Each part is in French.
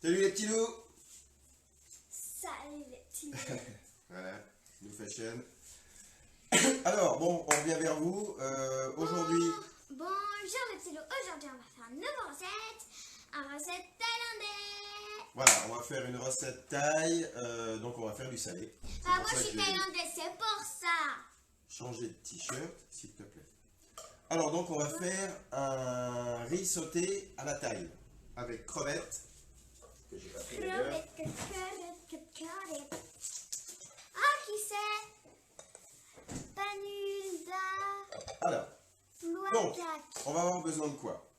Salut les petits loups. Salut les petits loups. Voilà, New Fashion. Alors, bon, on revient vers vous. Aujourd'hui... Bonjour les petits loups. Aujourd'hui, on va faire une nouvelle recette. Une recette thaïlandaise. Voilà, on va faire une recette thaï. Donc, on va faire du salé. Bah, moi, je suis thaïlandaise, c'est pour ça. Changer de t-shirt, s'il te plaît. Alors, donc, on va faire un riz sauté à la thaï. Avec crevettes. Que j'ai pas fait d'ailleurs. Crevette. Ah, qui c'est? Panuda. Alors, donc, Plouacac. on va avoir besoin de quoi?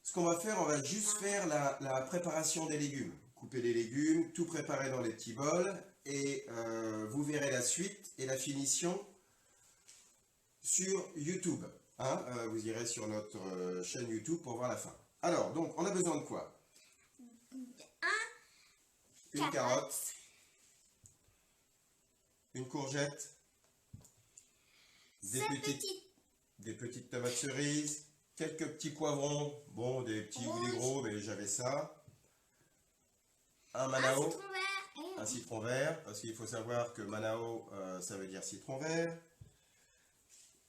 Ce qu'on va faire, on va juste faire la préparation des légumes. Couper les légumes, tout préparer dans les petits bols. Et vous verrez la suite et la finition sur YouTube. Hein, vous irez sur notre chaîne YouTube pour voir la fin. Alors, donc, on a besoin de quoi? Une carotte, une courgette, des petites tomates cerises, quelques petits poivrons, bon, des petits ou des gros, mais j'avais ça. Un manao, un citron vert, parce qu'il faut savoir que manao, ça veut dire citron vert.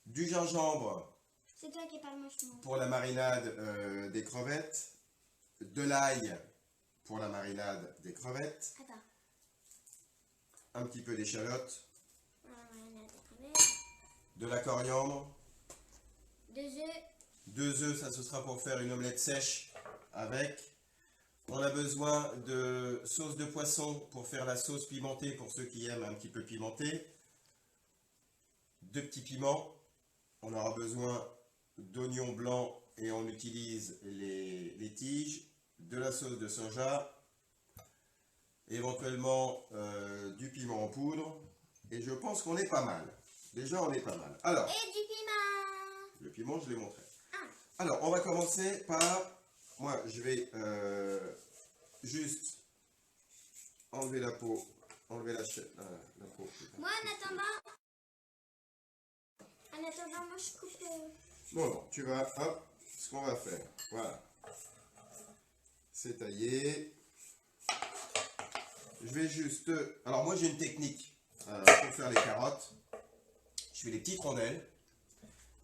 Du gingembre, C'est toi qui parles, moi je pour la marinade des crevettes. De l'ail, pour la marinade des crevettes. Attends. Un petit peu d'échalote. Deux De la coriandre. œufs. 2 œufs, ça ce sera pour faire une omelette sèche avec. On a besoin de sauce de poisson pour faire la sauce pimentée pour ceux qui aiment un petit peu pimenté. 2 petits piments. On aura besoin d'oignons blancs et on utilise les tiges. De la sauce de soja. Éventuellement du piment en poudre. Et je pense qu'on est pas mal. Déjà on est pas mal. Alors. Et du piment. Le piment, je l'ai montré. Ah. Alors, on va commencer par... Moi, je vais juste enlever la peau. Enlever la peau. Moi, en attendant, moi, je coupe... Non, tu vas... Hop, ce qu'on va faire. Voilà. C'est taillé. Je vais juste... Alors, moi, j'ai une technique pour faire les carottes. Je fais des petites rondelles.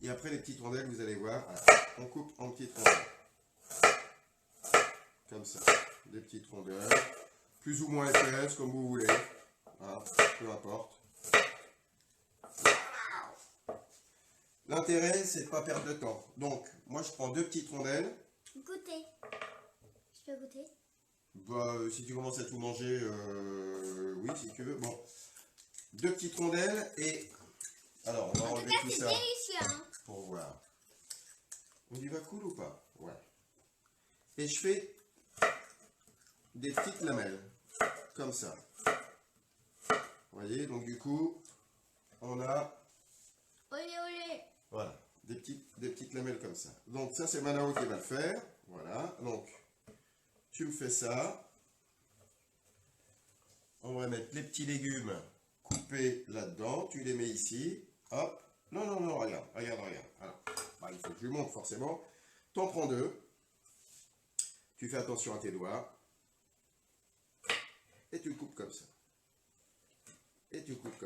Et après les petites rondelles, vous allez voir, on coupe en petites rondelles. Comme ça, des petites rondelles. Plus ou moins épaisses, comme vous voulez. Voilà, peu importe. L'intérêt, c'est de ne pas perdre de temps. Donc, moi, je prends 2 petites rondelles. Goûter. Je peux goûter? Bah, si tu commences à tout manger, oui, si tu veux. Bon, 2 petites rondelles et... Alors, on va enlever tout ça. C'est délicieux, hein? Pour voir. On y va cool ou pas? Ouais. Et je fais des petites lamelles, comme ça. Vous voyez, donc du coup, on a... Olé. Voilà, des petites lamelles comme ça. Donc ça, c'est Manao qui va le faire. Voilà, donc tu me fais ça. On va mettre les petits légumes coupés là-dedans. Tu les mets ici. Hop. Non, regarde. Alors, bah, il faut que je lui montre forcément. T'en prends 2. Tu fais attention à tes doigts. Et tu coupes comme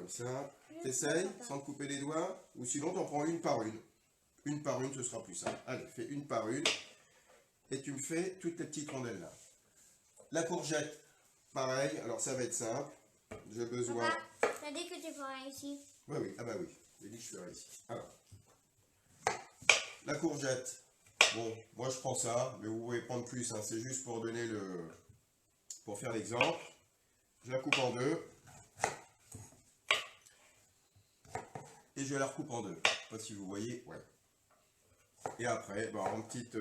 ça. T'essayes sans te couper les doigts. Ou sinon, t'en prends une par une. Une par une, ce sera plus simple. Allez, fais une par une. Et tu me fais toutes les petites rondelles là. La courgette, pareil. Alors, ça va être simple. J'ai besoin... Papa, t'as dit que tu ferais ici? Oui. Ah bah oui. J'ai dit que je ferais ici. Alors, la courgette. Bon, moi je prends ça, mais vous pouvez prendre plus. Hein. C'est juste pour donner le... Pour faire l'exemple. Je la coupe en 2. Et je la recoupe en 2. Je ne sais pas si vous voyez. Ouais. Et après, bah, en petite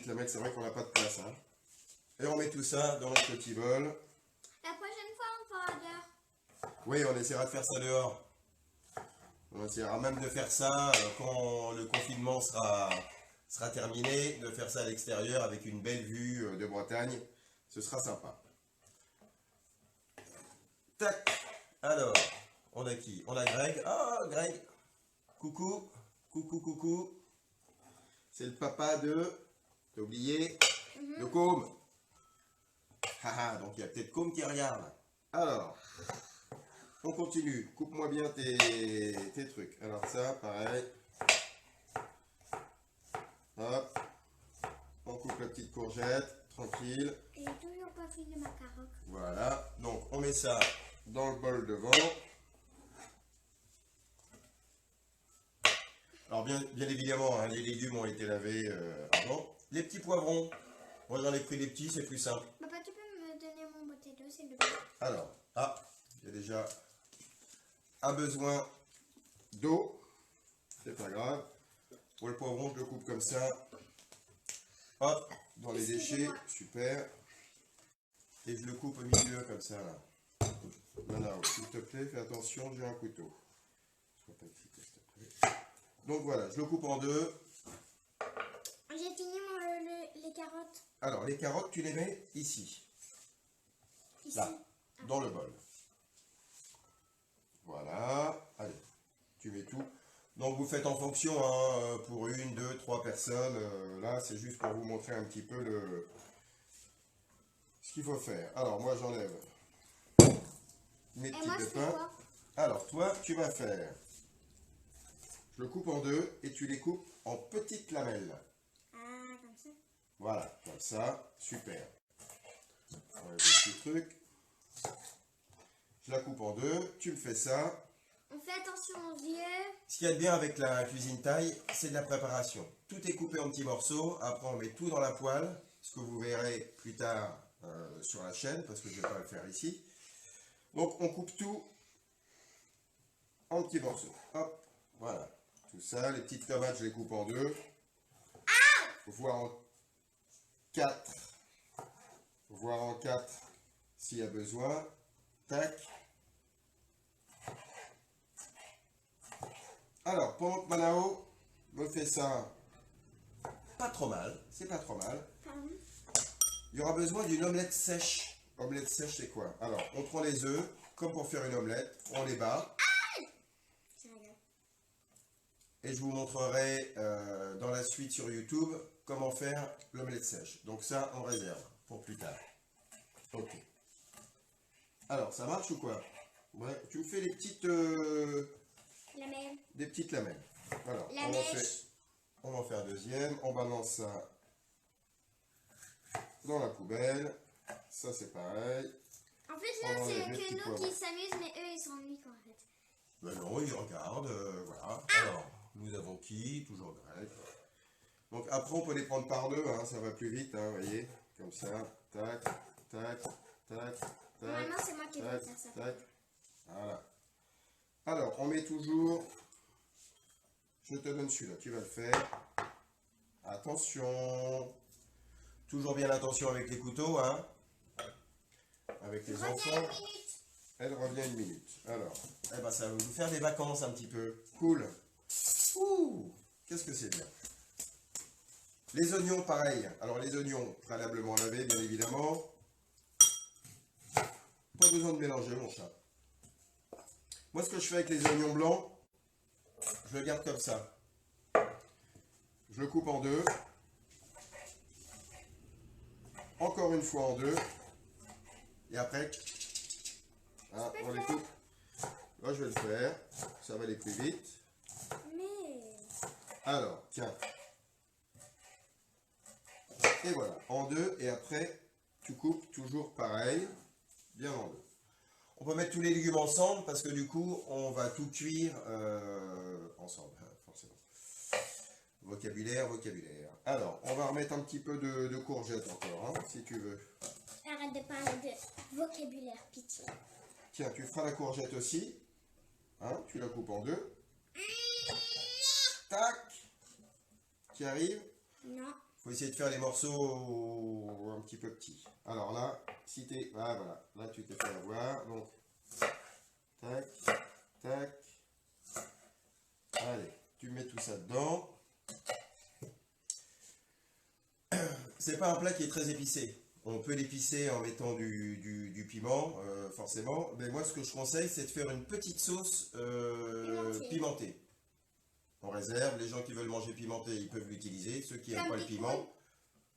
lamelle, c'est vrai qu'on n'a pas de place. Hein. Et on met tout ça dans notre petit bol. La prochaine fois, on fera dehors. Oui, on essaiera de faire ça dehors. On essaiera même de faire ça quand le confinement sera terminé, de faire ça à l'extérieur avec une belle vue de Bretagne. Ce sera sympa. Tac. Alors, on a qui? On a Greg. Ah, Greg. Coucou. C'est le papa de... T'as oublié? De Côme. Haha, donc il y a peut-être Côme qui regarde. Alors, on continue. Coupe-moi bien tes trucs. Alors ça, pareil. Hop. On coupe la petite courgette, tranquille. Et j'ai toujours pas fini ma carotte. Voilà. Donc on met ça dans le bol devant. Alors bien évidemment, hein, les légumes ont été lavés avant. Les petits poivrons. Moi j'en ai pris des petits, c'est plus simple. Papa, tu peux me donner mon bouteille d'eau, s'il te plaît? Alors, il y a déjà un besoin d'eau. C'est pas grave. Pour le poivron, je le coupe comme ça. Hop, dans les déchets, super. Et je le coupe au milieu comme ça là. Maintenant, s'il te plaît, fais attention, j'ai un couteau. Sois pas excité, s'il te plaît. Donc voilà, je le coupe en deux. J'ai fini les carottes. Alors, les carottes, tu les mets ici. Ici. Là, dans le bol. Voilà. Allez, tu mets tout. Donc vous faites en fonction, hein, pour 1, 2, 3 personnes. Là, c'est juste pour vous montrer un petit peu ce qu'il faut faire. Alors, moi, j'enlève mes petits moi, je fais pépins. quoi? Alors, toi, tu vas faire... Je le coupe en deux et tu les coupes en petites lamelles. Ah, comme ça. Voilà, comme ça, super. On enlève le petit truc. Je la coupe en deux, tu me fais ça. On fait attention aux yeux. Ce qu'il y a de bien avec la cuisine thaï, c'est de la préparation. Tout est coupé en petits morceaux, après on met tout dans la poêle, ce que vous verrez plus tard sur la chaîne, parce que je ne vais pas le faire ici. Donc on coupe tout en petits morceaux. Hop, voilà. Tout ça, les petites tomates, je les coupe en deux. Voire en 4. Voire en 4 s'il y a besoin. Tac. Alors, pendant que Manao me fait ça, pas trop mal, c'est pas trop mal. Pardon. Il y aura besoin d'une omelette sèche. Omelette sèche, c'est quoi? Alors, on prend les œufs, comme pour faire une omelette, on les bat. C'est rigolo. Et je vous montrerai dans la suite sur YouTube comment faire l'omelette sèche. Donc ça, on réserve pour plus tard. Ok. Alors, ça marche ou quoi? Ouais, tu me fais les petites... Lamelle. des petites lamelles. Voilà. La mèche. On en fait un deuxième. On balance ça dans la poubelle. Ça, c'est pareil. En fait, là, On enlève c'est les petits que nous poivrons. qui s'amusent, mais eux, ils s'ennuient en fait. Ben non, ils regardent. Voilà. Alors, nous avons qui? Toujours grec. Donc après, on peut les prendre par deux. Hein, ça va plus vite. Hein, vous voyez? Comme ça. Tac, tac, tac, tac. Maintenant, c'est moi qui vais Tac, faire ça. tac. Voilà. Alors, on met toujours... Je te donne celui-là, tu vas le faire. Attention. Toujours bien attention avec les couteaux, hein. Avec les Reviens enfants. une minute. Elle revient une minute. Alors, eh ben, ça va vous faire des vacances un petit peu. Cool. Ouh, qu'est-ce que c'est bien. Les oignons, pareil. Alors, les oignons préalablement lavés, bien évidemment. Pas besoin de mélanger, mon chat. Moi, ce que je fais avec les oignons blancs, je le garde comme ça. Je le coupe en deux. Encore une fois en deux. Et après, hein, on les coupe. Là, je vais le faire. Ça va aller plus vite. Mais... Alors, tiens. Et voilà, en deux. Et après, tu coupes toujours pareil. Bien en deux. On peut mettre tous les légumes ensemble parce que du coup, on va tout cuire ensemble, hein, forcément. Vocabulaire, vocabulaire. Alors, on va remettre un petit peu de courgettes encore, hein, si tu veux. Arrête de parler de vocabulaire, pitié. Tiens, tu feras la courgette aussi. Hein, tu la coupes en deux. Tac. Qui arrive. Non. Faut essayer de faire les morceaux un petit peu petits. Alors là, si t'es... Ah voilà, là tu t'es fait avoir. Donc, tac, tac. Allez, tu mets tout ça dedans. C'est pas un plat qui est très épicé. On peut l'épicer en mettant du piment, forcément. Mais moi, ce que je conseille, c'est de faire une petite sauce pimentée. en réserve. Les gens qui veulent manger pimenté, ils peuvent l'utiliser. Ceux qui n'aiment Comme pas le des piment,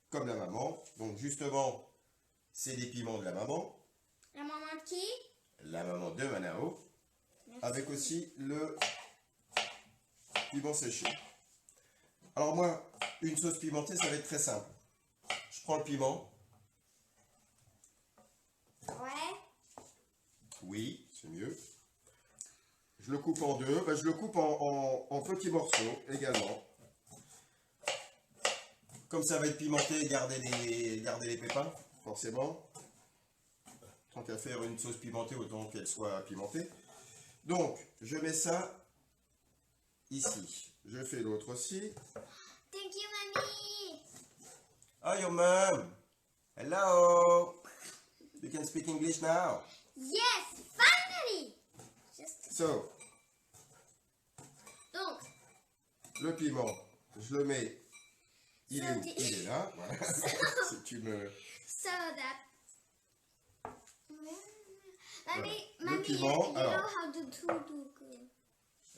comme la maman. Donc justement, c'est des piments de la maman. La maman de qui? La maman de Manao. Merci. Avec aussi le piment séché. Alors moi, une sauce pimentée, ça va être très simple. Je prends le piment. Ouais. Oui, c'est mieux. Je le coupe en deux. Ben, je le coupe en petits morceaux également. Comme ça va être pimenté, gardez les pépins, forcément. Tant qu'à faire une sauce pimentée, autant qu'elle soit pimentée. Donc, je mets ça ici. Je fais l'autre aussi. Thank you, mommy. Oh, your mom. Hello. You can speak English now. Yes, finally. So, Donc, le piment, je le mets. Il est où? So Il est là. Voilà. Si tu me... so that. Mommy, Le mommy, piment, you alors. know how to do.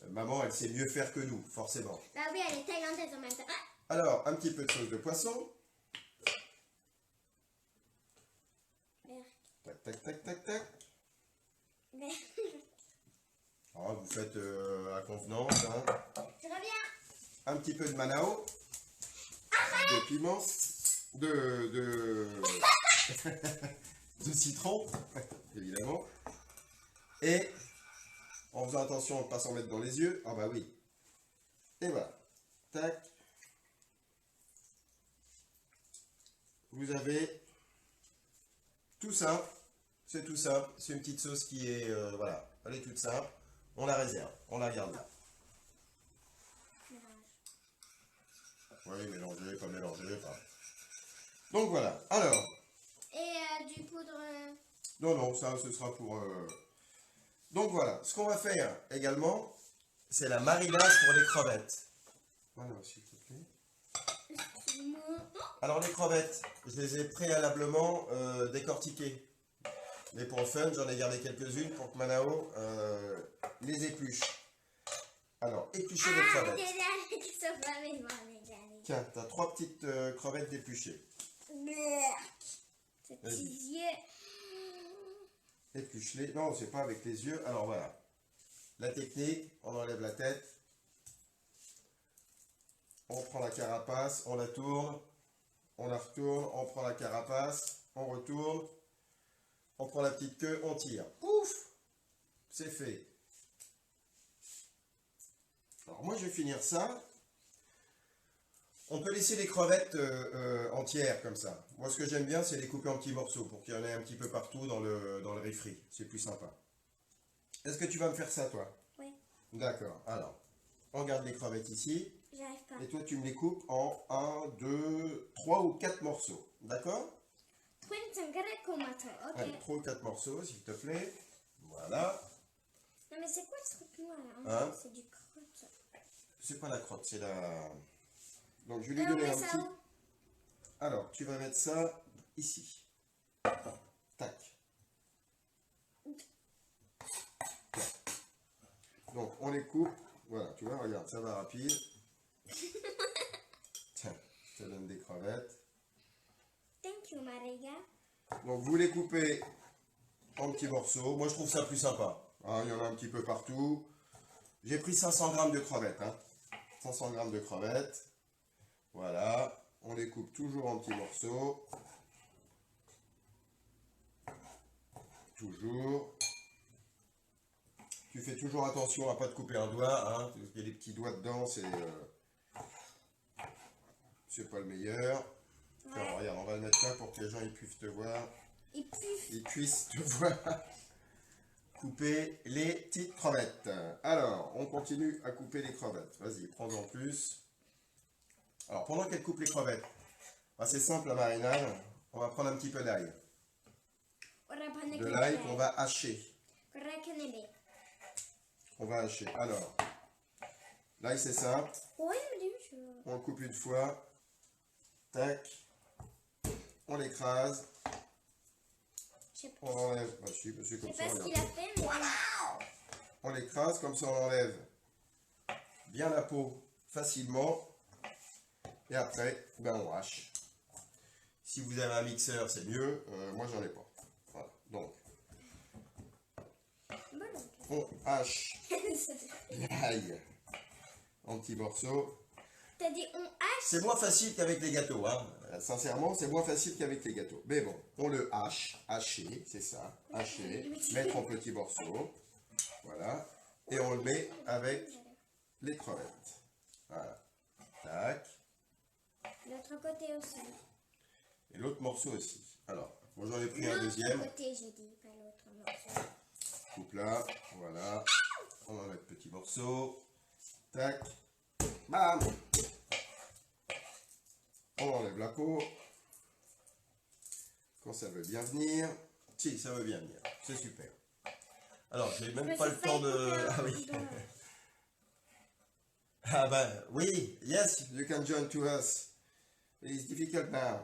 Maman, elle sait mieux faire que nous, forcément. Bah oui, elle est thaïlandaise en même temps. Alors, un petit peu de sauce de poisson. Merde. Tac, tac, tac, tac, tac. Merde. Alors, vous faites à convenance. Hein. Je reviens. Un petit peu de manao. De piment. De citron, évidemment. Et, en faisant attention de ne pas s'en mettre dans les yeux. Ah bah oui. Et voilà. Tac. Vous avez tout simple. C'est tout simple. C'est une petite sauce qui est, voilà, elle est toute simple. On la réserve. On la garde là. Oui, mélanger, pas mélanger. Enfin. Donc voilà. Alors. Et du poudre. Non, non, ça, ce sera pour... Donc voilà. Ce qu'on va faire également, c'est la marinade pour les crevettes. Voilà, s'il te plaît. Alors les crevettes, je les ai préalablement décortiquées. Mais pour le fun, j'en ai gardé quelques-unes pour que Manao les épluche. Alors, éplucher les crevettes. Tiens, tu as 3 petites crevettes d'épluchées. Ces petits yeux. Épluche-les. Non, c'est pas avec les yeux. Alors voilà. La technique, on enlève la tête. On prend la carapace, on la tourne. On la retourne, on prend la carapace, on retourne. On prend la petite queue, on tire. Ouf! C'est fait. Alors moi, je vais finir ça. On peut laisser les crevettes entières comme ça. Moi, ce que j'aime bien, c'est les couper en petits morceaux pour qu'il y en ait un petit peu partout dans le riz frit. C'est plus sympa. Est-ce que tu vas me faire ça, toi? Oui. D'accord. Alors, on garde les crevettes ici. J'arrive pas. Et toi, tu me les coupes en 1, 2, 3 ou 4 morceaux. D'accord? Ok. Allez, 3 ou 4 morceaux, s'il te plaît. Voilà. Non, mais c'est quoi ce truc noir là? Hein? C'est du crotte. C'est pas la crotte, c'est la... Donc, je vais lui Et on donner met un ça petit... où? Alors, tu vas mettre ça ici. Tac. Donc, on les coupe. Voilà, tu vois, regarde, ça va rapide. Tiens, je te donne des crevettes. Thank you, Mariga. Donc, vous les coupez en petits morceaux. Moi, je trouve ça plus sympa. Hein, il y en a un petit peu partout. J'ai pris 500 grammes de crevettes. Hein. 500 grammes de crevettes. Voilà. On les coupe toujours en petits morceaux. Toujours. Tu fais toujours attention à ne pas te couper un doigt. Hein. Il y a des petits doigts dedans, c'est pas le meilleur. Ouais. Alors, regarde, on va le mettre là pour que les gens ils puissent te voir. Et puis, Ils puissent te voir couper les petites crevettes. Alors, on continue à couper les crevettes. Vas-y, prends-en plus. Alors, pendant qu'elle coupe les crevettes, bah, c'est simple la marinade. On va prendre un petit peu d'ail. De l'ail qu'on va hacher. On va hacher. Alors, l'ail c'est simple. Oui, On le coupe une fois. Tac. On l'écrase. je sais On enlève. Bah, si, c'est comme ça. pas ce Regarde. qu'il a fait, mais On l'écrase, comme ça on enlève bien la peau facilement. Et après, ben on hache. Si vous avez un mixeur, c'est mieux. Moi, j'en ai pas. Voilà. Donc, on hache l'ail en petits morceaux. T'as dit on hache? C'est moins facile qu'avec les gâteaux, hein. Sincèrement, c'est moins facile qu'avec les gâteaux. Mais bon, on le hache, hacher, c'est ça, hacher, mettre en petits morceaux. Voilà. Et on le met avec les crevettes. Voilà. Tac. L'autre côté aussi. Et l'autre morceau aussi. Alors, moi j'en ai pris un deuxième. L'autre côté, j'ai dit, pas l'autre morceau. Coupe là, voilà. On va mettre petit morceau. Tac. Bam. On enlève la peau. Quand ça veut bien venir. Si, ça veut bien venir. C'est super. Alors, j'ai même pas le temps de... Ah oui. Ah ben, oui. Yes, you can join to us. It's difficult now.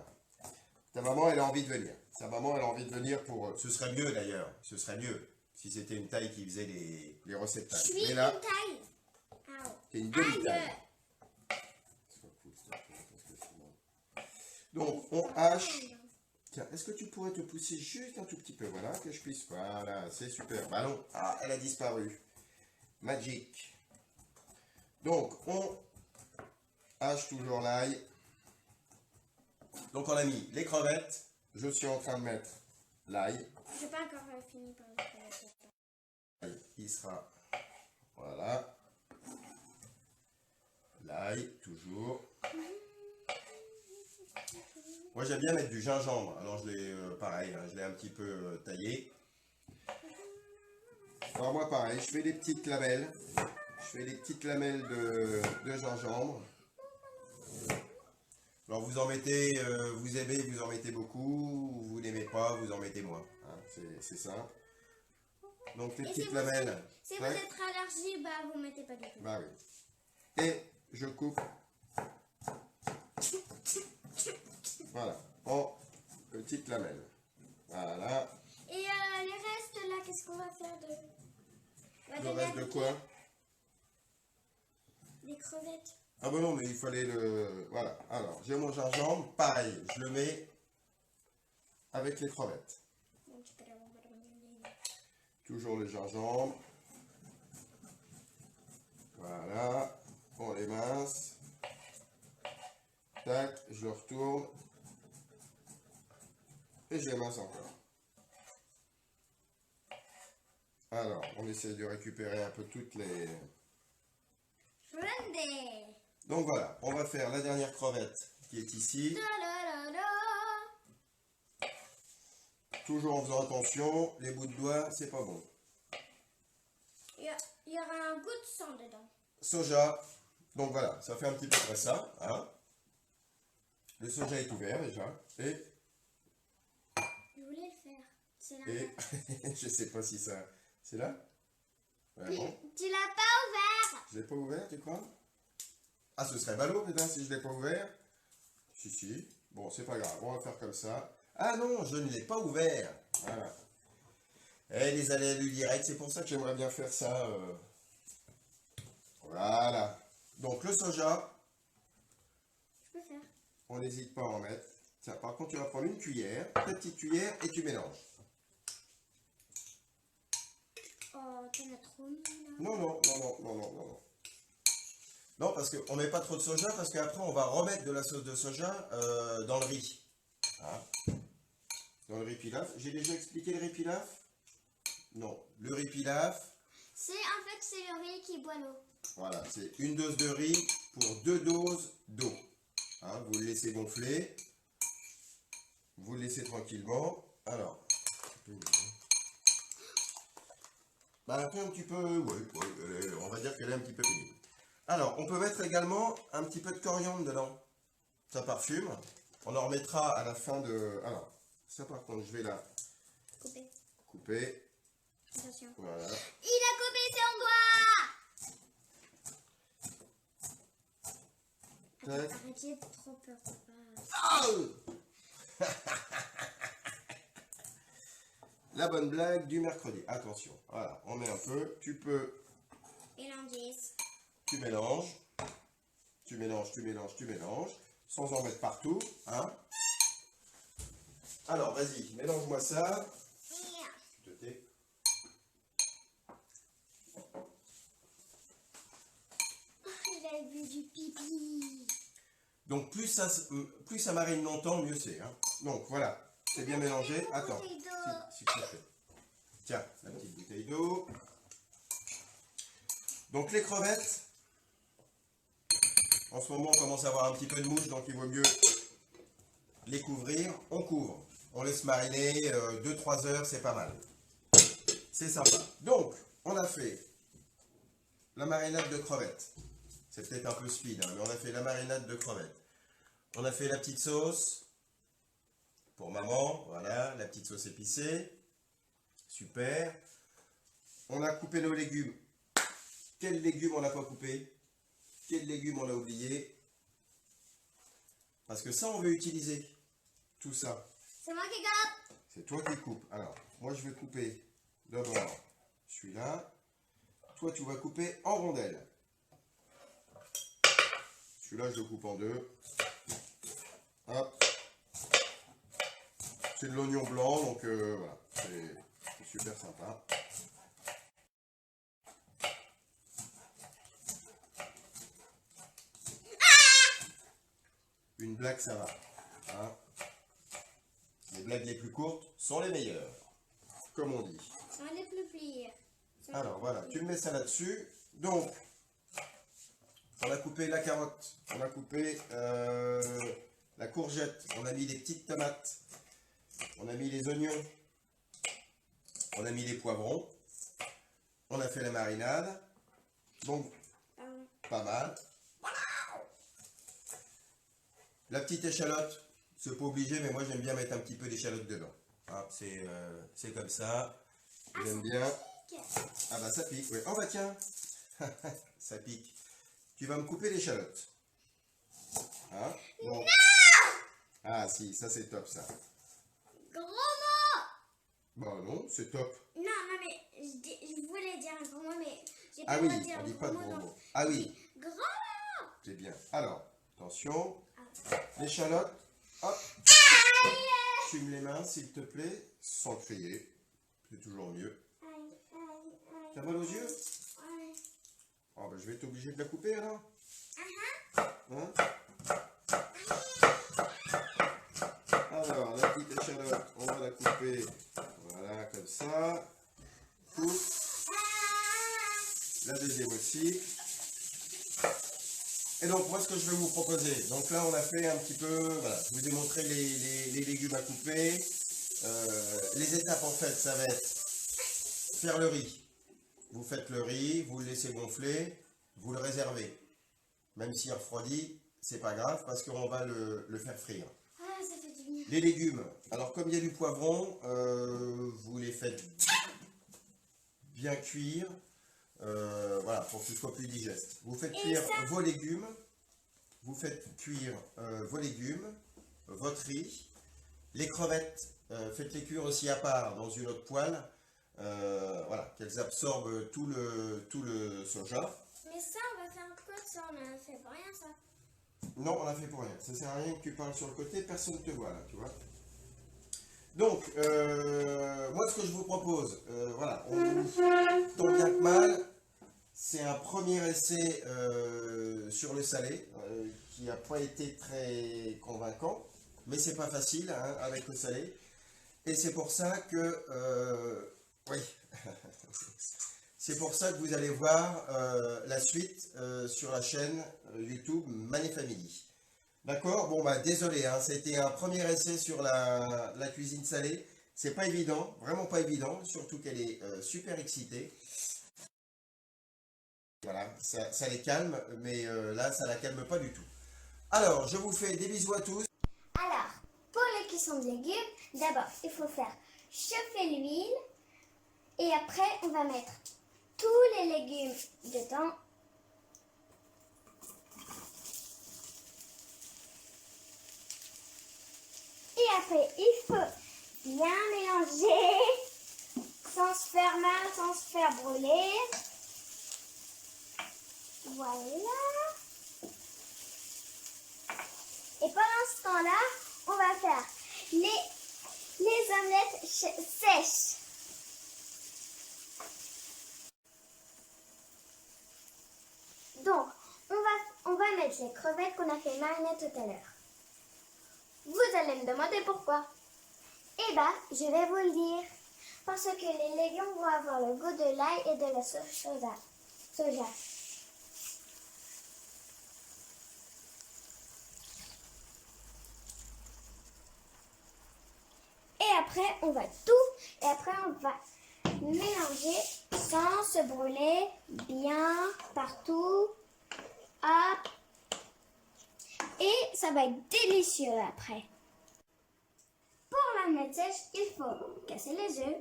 Ta maman, elle a envie de venir. Sa maman, elle a envie de venir pour... Ce serait mieux d'ailleurs. Ce serait mieux si c'était une taille qui faisait les recettes taille. Je suis Mais là, une taille. t'es une demi-taille. Donc, on hache. Tiens, est-ce que tu pourrais te pousser juste un tout petit peu? Voilà, que je puisse. Voilà, c'est super. Ballon. Ah, elle a disparu. Magic. Donc, on hache toujours l'ail. Donc, on a mis les crevettes. Je suis en train de mettre l'ail. Je n'ai pas encore fini par le Il sera. Voilà. L'ail, toujours. Moi j'aime bien mettre du gingembre, alors je l'ai pareil, hein, je l'ai un petit peu taillé. Alors moi pareil, je fais des petites lamelles, de gingembre. Alors vous en mettez, vous aimez, vous en mettez beaucoup, vous n'aimez pas, vous en mettez moins. Hein, c'est simple. Donc les petites lamelles. Si vous êtes allergique, bah vous mettez pas du tout. Bah oui. Et je coupe. Voilà, en petites lamelles. Voilà. Et les restes là, qu'est-ce qu'on va faire de... Le reste de quoi? Des crevettes. Ah ben non, mais il fallait le... Voilà, alors, j'ai mon gingembre, pareil, je le mets avec les crevettes. Toujours le gingembre. Voilà, on les mince. Tac, je le retourne. Et je les mince encore. Alors, on essaie de récupérer un peu toutes les... Donc voilà, on va faire la dernière crevette qui est ici. Toujours en faisant attention, les bouts de doigts, c'est pas bon. Il y aura un goût de sang dedans. Soja, donc voilà, ça fait un petit peu près ça. Hein. Le soja est ouvert déjà. Et Je voulais le faire. C'est là. Et je sais pas si ça... C'est là? Ouais, bon. Tu l'as pas ouvert. Je l'ai pas ouvert, tu crois? Ah, ce serait ballot, putain, si je l'ai pas ouvert. Si, si. Bon, c'est pas grave, on va faire comme ça. Ah non, je ne l'ai pas ouvert. Voilà. Et les aléas du direct, c'est pour ça que j'aimerais bien faire ça. Voilà. Donc le soja, Je peux faire. on n'hésite pas à en mettre. Tiens, par contre, tu vas prendre une cuillère, ta petite cuillère, et tu mélanges. Oh, t'en as trop mis là. Non, non, non, non, non, non, non. Non, parce qu'on ne met pas trop de soja, parce qu'après, on va remettre de la sauce de soja dans le riz. Hein, dans le riz pilaf. J'ai déjà expliqué le riz pilaf? Non. Le riz pilaf, C'est en fait, c'est le riz qui boit l'eau. voilà, c'est une dose de riz pour 2 doses d'eau. Hein, vous le laissez gonfler. Vous le laissez tranquillement. Alors. Bah, après un petit peu, ouais, on va dire qu'elle est un petit peu pénible. Alors, on peut mettre également un petit peu de coriandre dedans. Ça parfume. On en remettra à la fin de... Alors, ça par contre, je vais la couper. Attention. Voilà. Il a coupé son doigt. Tac. Arrête, j'ai trop peur, papa. Oh la bonne blague du mercredi. Attention. Voilà, on met un peu. Tu peux... Mélanger. Tu mélanges. Tu mélanges, tu mélanges, tu mélanges, sans en mettre partout, hein. Alors, vas-y, mélange-moi ça. Je t'ai- Il a bu du pipi. Donc, plus ça marine longtemps, mieux c'est, hein. Donc, voilà, c'est bien mélangé. Attends, s'il te plaît. Tiens, la petite bouteille d'eau. Donc, les crevettes, en ce moment, on commence à avoir un petit peu de mouche, donc il vaut mieux les couvrir. On couvre. On laisse mariner 2-3 heures, c'est pas mal. C'est sympa. Donc, on a fait la marinade de crevettes. C'est peut-être un peu speed, hein, mais on a fait la marinade de crevettes. On a fait la petite sauce pour maman. Voilà, la petite sauce épicée. Super. On a coupé nos légumes. Quels légumes on n'a pas coupé? Quels légumes on a oublié? Parce que ça, on veut utiliser tout ça. C'est moi qui coupe. C'est toi qui coupes. Alors, moi, je vais couper d'abord celui-là. Toi, tu vas couper en rondelles. Celui-là, je le coupe en deux. Hop. C'est de l'oignon blanc, donc voilà. C'est super sympa. Une blague, ça va. Hein? Les blagues les plus courtes sont les meilleures, comme on dit. On va les plus plier. Alors voilà, tu me mets ça là-dessus. Donc, on a coupé la carotte, on a coupé la courgette, on a mis les petites tomates, on a mis les oignons, on a mis les poivrons, on a fait la marinade. Donc, pas mal. La petite échalote, c'est pas obligé, mais moi j'aime bien mettre un petit peu d'échalote dedans. Ah, c'est comme ça. J'aime bien. Ah bah ça pique, oui. Oh bah tiens, ça pique. Tu vas me couper l'échalote. Hein? Donc... Ah si, ça c'est top ça. Gros mot. Bah non, c'est top. Non, mais je voulais dire un gros mot, mais j'ai pas Ah le oui, droit de dire on dit gros pas de mot, gros donc- mots. Ah oui, Gros mot. c'est bien. Alors, attention. L'échalote, hop. Tu me les mains s'il te plaît, sans crier. C'est toujours mieux. T'as mal aux yeux? Ouais. Oh bah je vais être obligé de la couper alors. Hein? Alors, la petite échalote, on va la couper. Voilà, comme ça. Coupe. La deuxième aussi. Et donc, moi, ce que je vais vous proposer, donc là, on a fait un petit peu, voilà, je vous ai montré les légumes à couper. Les étapes, en fait, ça va être faire le riz. Vous faites le riz, vous le laissez gonfler, vous le réservez. Même s'il refroidit, c'est pas grave parce qu'on va le faire frire. Ah, ça fait du bien. Les légumes, alors comme il y a du poivron, vous les faites bien cuire, voilà, pour que ce soit plus digeste. Vous faites cuire vos légumes, votre riz, les crevettes, faites-les cuire aussi à part dans une autre poêle, voilà, qu'elles absorbent tout le soja. Mais ça, on va faire quoi de ça? On a fait pour rien, ça. Non, on l'a fait pour rien. Ça sert à rien que tu parles sur le côté, personne ne te voit là, tu vois. Donc, moi ce que je vous propose, voilà, tant bien que mal, c'est un premier essai sur le salé qui n'a pas été très convaincant, mais c'est pas facile hein, avec le salé. Et c'est pour ça que, oui, c'est pour ça que vous allez voir la suite sur la chaîne YouTube Mané Family. D'accord? Bon bah désolé, hein, c'était un premier essai sur la cuisine salée. C'est pas évident, vraiment pas évident, surtout qu'elle est super excitée. Voilà, ça les calme, mais là ça la calme pas du tout. Alors, je vous fais des bisous à tous. Alors, pour la cuisson de légumes, d'abord, il faut faire chauffer l'huile. Et après, on va mettre tous les légumes dedans. Et après, il faut bien mélanger sans se faire mal, sans se faire brûler. Voilà. Et pendant ce temps-là, on va faire les omelettes sèches. Donc, on va mettre les crevettes qu'on a fait mariner tout à l'heure. Vous allez me demander pourquoi. Eh bien, je vais vous le dire. Parce que les légumes vont avoir le goût de l'ail et de la sauce soja. Et après, on va mélanger sans se brûler bien partout. Hop. Et ça va être délicieux après. Pour l'omelette sèche, il faut casser les œufs.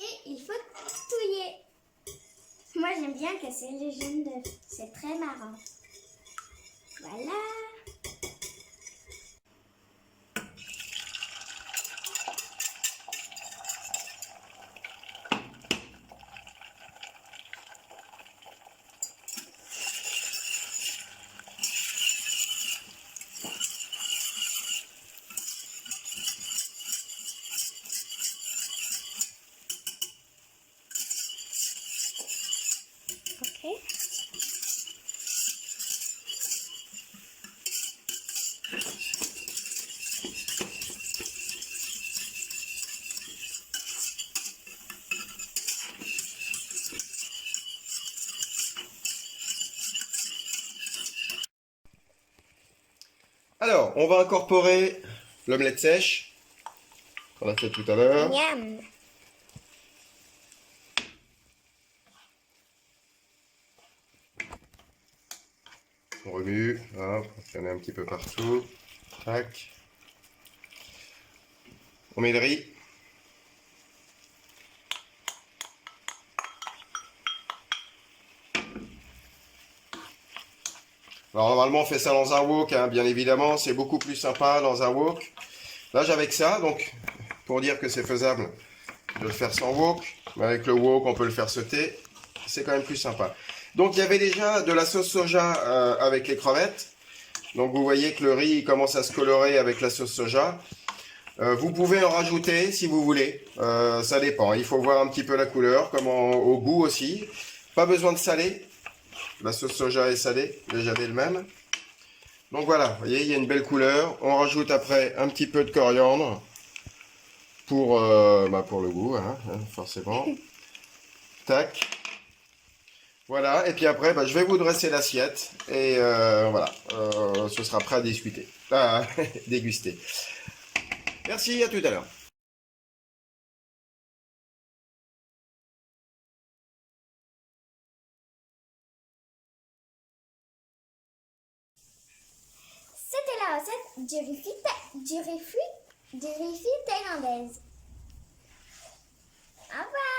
Et il faut touiller. Moi j'aime bien casser les jaunes d'œufs. C'est très marrant. Voilà. Ok. Alors, on va incorporer l'omelette sèche qu'on a fait tout à l'heure. Miam. On remue, hop, il y en a un petit peu partout. Tac. On met le riz. Alors normalement on fait ça dans un wok, hein, bien évidemment, c'est beaucoup plus sympa dans un wok. Là j'avais que ça, donc pour dire que c'est faisable de le faire sans wok, mais avec le wok on peut le faire sauter, c'est quand même plus sympa. Donc il y avait déjà de la sauce soja avec les crevettes, donc vous voyez que le riz il commence à se colorer avec la sauce soja. Vous pouvez en rajouter si vous voulez, ça dépend, il faut voir un petit peu la couleur, comme au goût aussi. Pas besoin de saler. La sauce soja est salée, déjà dès le même. Donc voilà, vous voyez, il y a une belle couleur. On rajoute après un petit peu de coriandre pour le goût, hein, forcément. Tac. Voilà, et puis après, je vais vous dresser l'assiette et voilà, ce sera prêt à discuter, à déguster. Merci, à tout à l'heure. C'était la recette du riz thaïlandaise. Au revoir.